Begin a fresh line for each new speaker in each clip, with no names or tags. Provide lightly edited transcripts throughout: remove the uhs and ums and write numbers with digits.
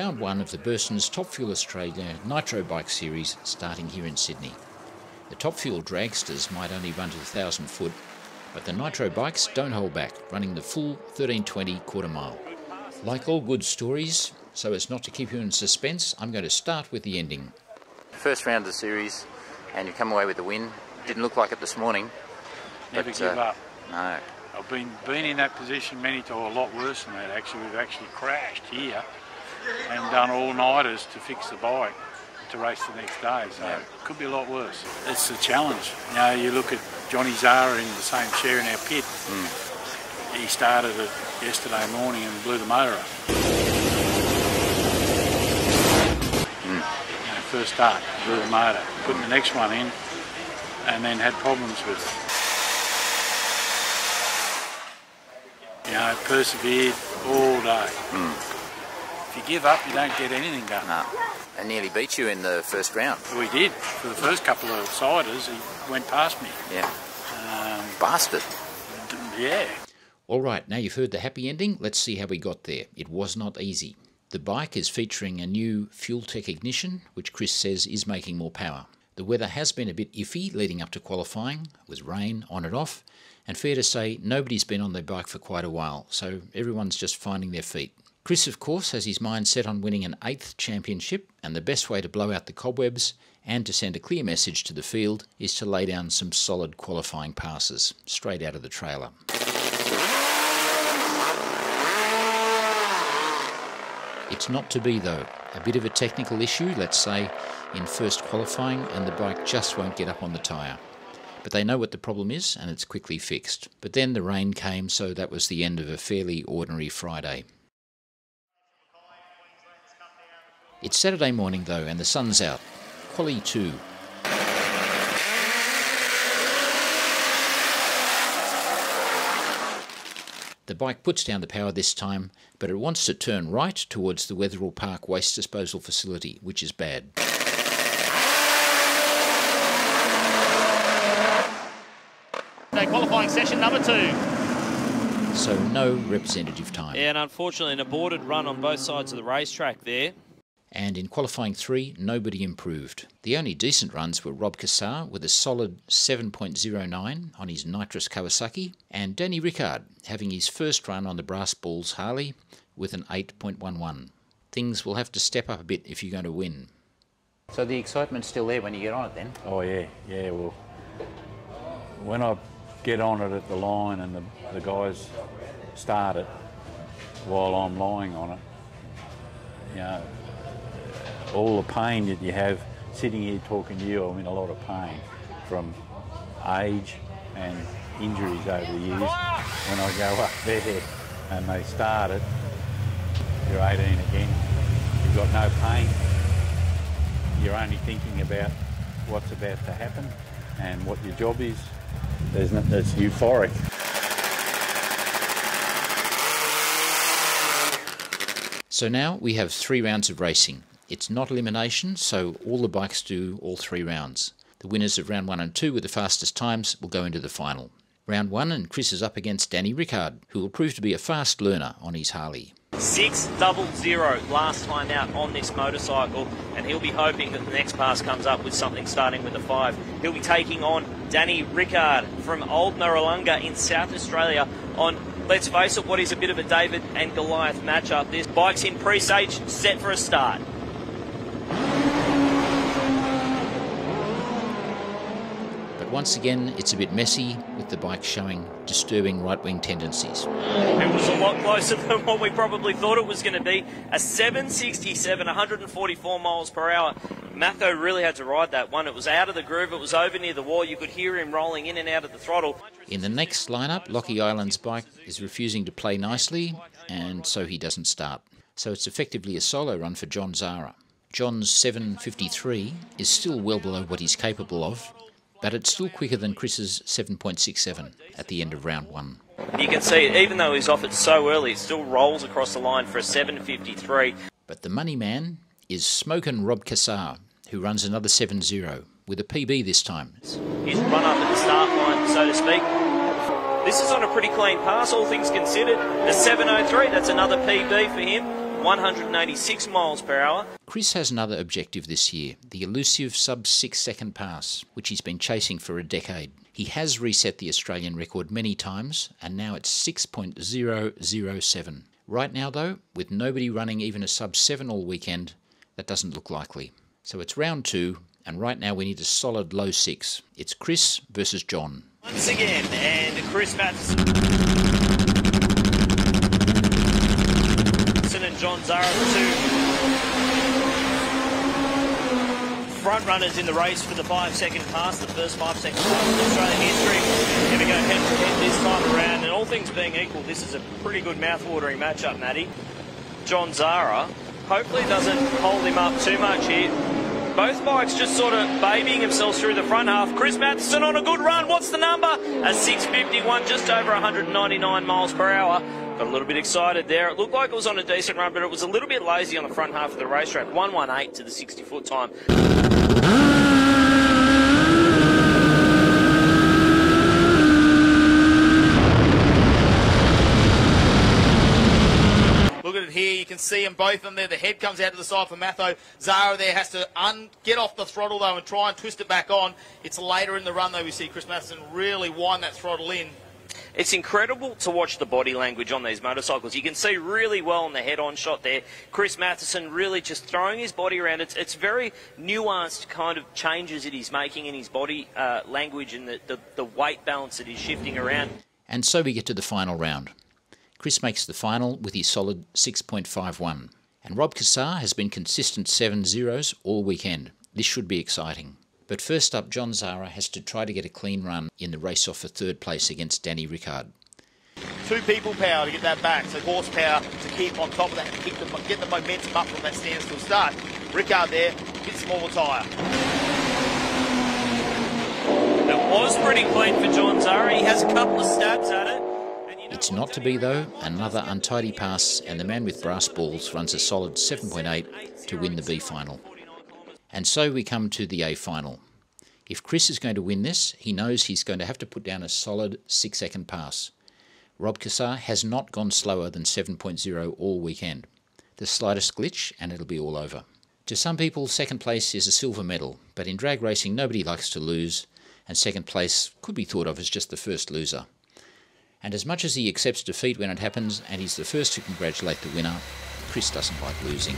round one of the Burson's Top Fuel Australia Nitro Bike Series starting here in Sydney. The Top Fuel dragsters might only run to 1,000 foot, but the Nitro bikes don't hold back, running the full 1320 quarter mile. Like all good stories, so as not to keep you in suspense, I'm going to start with the ending.
First round of the series, and you come away with the win. Didn't look like it this morning.
Never give up.
No.
I've been in that position many times, a lot worse than that actually. We've actually crashed here and done all-nighters to fix the bike to race the next day, so it could be a lot worse. It's a challenge. You know, you look at Johnny Zara in the same chair in our pit. He started it yesterday morning and blew the motor up. You know, first start, blew the motor, putting the next one in, and then had problems with it. You know, persevered all day. If you give up, you don't get anything done.
No. And nearly beat you in the first round.
We did. For the first couple of siders, he went past me.
Yeah. Bastard.
Yeah.
All right, now you've heard the happy ending. Let's see how we got there. It was not easy. The bike is featuring a new Fuel-Tech ignition, which Chris says is making more power. The weather has been a bit iffy leading up to qualifying, with rain on and off, and fair to say nobody's been on their bike for quite a while, so everyone's just finding their feet. Chris, of course, has his mind set on winning an 8th championship, and the best way to blow out the cobwebs and to send a clear message to the field is to lay down some solid qualifying passes, straight out of the trailer. It's not to be though. A bit of a technical issue, let's say, in first qualifying, and the bike just won't get up on the tyre. But they know what the problem is, and it's quickly fixed. But then the rain came, so that was the end of a fairly ordinary Friday. It's Saturday morning though, and the sun's out. Quali 2. The bike puts down the power this time, but it wants to turn right towards the Wetherill Park waste disposal facility, which is bad.
Qualifying session number 2.
So no representative time.
Yeah, and unfortunately an aborted run on both sides of the racetrack there.
And in qualifying 3, nobody improved. The only decent runs were Rob Cassar with a solid 7.09 on his nitrous Kawasaki, and Danny Rickard having his first run on the Brass Balls Harley with an 8.11. Things will have to step up a bit if you're going to win.
So the excitement's still there when you get on it then?
Oh yeah, well, when I get on it at the line and the guys start it while I'm lying on it, you know, all the pain that you have sitting here talking to you, I'm in a lot of pain from age and injuries over the years. When I go up there and they start it, you're 18 again, you've got no pain, you're only thinking about what's about to happen and what your job is. It's euphoric.
So now we have 3 rounds of racing. It's not elimination, so all the bikes do all 3 rounds. The winners of round 1 and 2 with the fastest times will go into the final. Round 1, and Chris is up against Danny Rickard, who will prove to be a fast learner on his Harley.
6.00 last time out on this motorcycle, and he'll be hoping that the next pass comes up with something starting with a 5. He'll be taking on Danny Rickard from Old Murrulunga in South Australia on, let's face it, what is a bit of a David and Goliath matchup. This bike's in pre-stage, set for a start.
But once again, it's a bit messy, with the bike showing disturbing right-wing tendencies.
It was a lot closer than what we probably thought it was going to be. A 767, 144 miles per hour. Matho really had to ride that one. It was out of the groove, it was over near the wall. You could hear him rolling in and out of the throttle.
In the next lineup, Lockie Island's bike is refusing to play nicely, and so he doesn't start. So it's effectively a solo run for John Zara. John's 7.53 is still well below what he's capable of, but it's still quicker than Chris's 7.67 at the end of round 1.
You can see, even though he's off it so early, it still rolls across the line for a 7.53.
But the money man is Smokin' Rob Cassar, who runs another 7.0, with a PB this time.
He's run up at the start line, so to speak. This is on a pretty clean pass, all things considered. A 7.03, that's another PB for him. 186 miles per hour.
Chris has another objective this year, the elusive sub-6 second pass, which he's been chasing for a decade. He has reset the Australian record many times, and now it's 6.007. Right now, though, with nobody running even a sub-7 all weekend, that doesn't look likely. So it's round 2, and right now we need a solid low 6. It's Chris versus John.
Once again, and Chris Matheson and John Zara, the two front runners in the race for the 5-second pass, the first 5-second pass in Australian history. Here we go head to head this time around, and all things being equal, this is a pretty good mouth-watering matchup, Matty. John Zara hopefully doesn't hold him up too much here. Both bikes just sort of babying themselves through the front half. Chris Matheson on a good run. What's the number? A 6:51, just over 199 miles per hour. Got a little bit excited there. It looked like it was on a decent run, but it was a little bit lazy on the front half of the racetrack. 1:18 to the 60-foot time.
Look at it here, you can see them both of them there. The head comes out to the side for Matho. Zara there has to get off the throttle though and try and twist it back on. It's later in the run though we see Chris Matheson really wind that throttle in.
It's incredible to watch the body language on these motorcycles. You can see really well in the head-on shot there, Chris Matheson really just throwing his body around. It's very nuanced kind of changes that he's making in his body language and the weight balance that he's shifting around.
And so we get to the final round. Chris makes the final with his solid 6.51. And Rob Cassar has been consistent 7-0s all weekend. This should be exciting. But first up, John Zara has to try to get a clean run in the race off for third place against Danny Rickard.
2 people power to get that back, so horsepower to keep on top of that and get the momentum up from that standstill start. Rickard there, bit smaller tyre.
It was pretty clean for John Zara. He has a couple of stabs at it.
It's not to be though, another untidy pass, and the man with brass balls runs a solid 7.8 to win the B final. And so we come to the A final. If Chris is going to win this, he knows he's going to have to put down a solid 6-second pass. Rob Cassar has not gone slower than 7.0 all weekend. The slightest glitch and it'll be all over. To some people, second place is a silver medal, but in drag racing nobody likes to lose, and second place could be thought of as just the first loser. And as much as he accepts defeat when it happens, and he's the first to congratulate the winner, Chris doesn't like losing.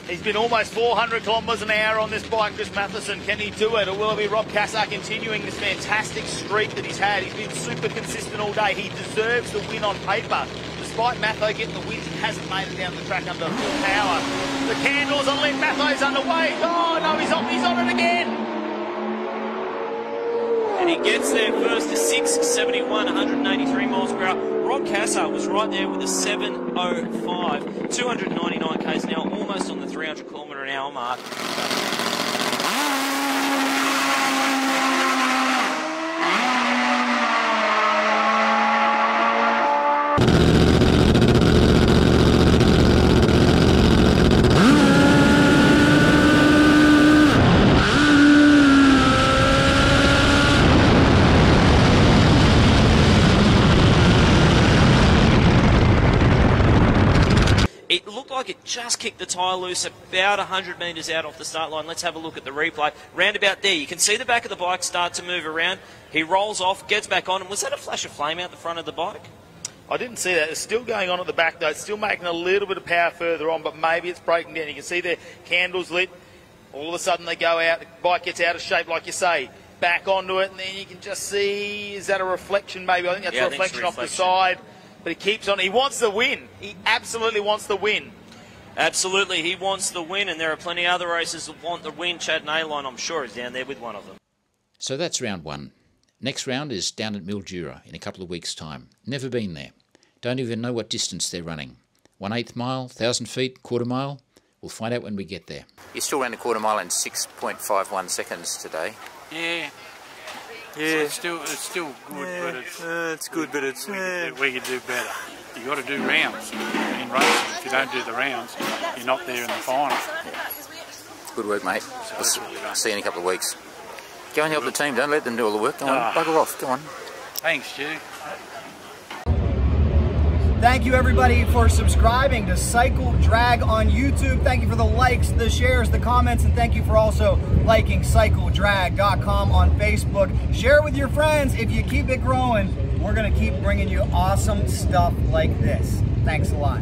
He's been almost 400 kilometres an hour on this bike, Chris Matheson. Can he do it, or will it be Rob Cassar continuing this fantastic streak that he's had? He's been super consistent all day. He deserves the win on paper. Despite Matho getting the wins, he hasn't made it down the track under full power. The candles are lit. Matho's underway. Oh, no, he's on it again.
And he gets there first to 6:71, 183 miles per hour. Rob Cassar was right there with a 7:05, 299 k's an hour, almost on the 300 kilometre an hour mark. It looked like it just kicked the tyre loose about 100 metres out off the start line. Let's have a look at the replay. Round about there, you can see the back of the bike start to move around. He rolls off, gets back on, and was that a flash of flame out the front of the bike?
I didn't see that. It's still going on at the back, though. It's still making a little bit of power further on, but maybe it's breaking down. You can see the candles lit. All of a sudden they go out, the bike gets out of shape, like you say. Back onto it, and then you can just see, is that a reflection maybe? I think that's a reflection off the side. But he keeps on. He wants the win. He absolutely wants the win.
Absolutely, he wants the win, and there are plenty of other racers that want the win. Chad Naylon, I'm sure, is down there with one of them.
So that's round 1. Next round is down at Mildura in a couple of weeks' time. Never been there. Don't even know what distance they're running. 1/8 mile, 1,000 feet, quarter mile. We'll find out when we get there.
You still ran a quarter mile in 6.51 seconds today.
Yeah. Yeah, it's still good, but it's good, but it's we could do better. You got to do rounds. in racing. If you don't do the rounds, you're not there in the final.
Good work, mate.
So
I'll see you in a couple of weeks. Go and help the team. Don't let them do all the work. Go on, bugger off. Go on.
Thanks, Stu.
Thank you everybody for subscribing to Cycle Drag on YouTube. Thank you for the likes, the shares, the comments, and thank you for also liking CycleDrag.com on Facebook. Share it with your friends. If you keep it growing, we're gonna keep bringing you awesome stuff like this. Thanks a lot.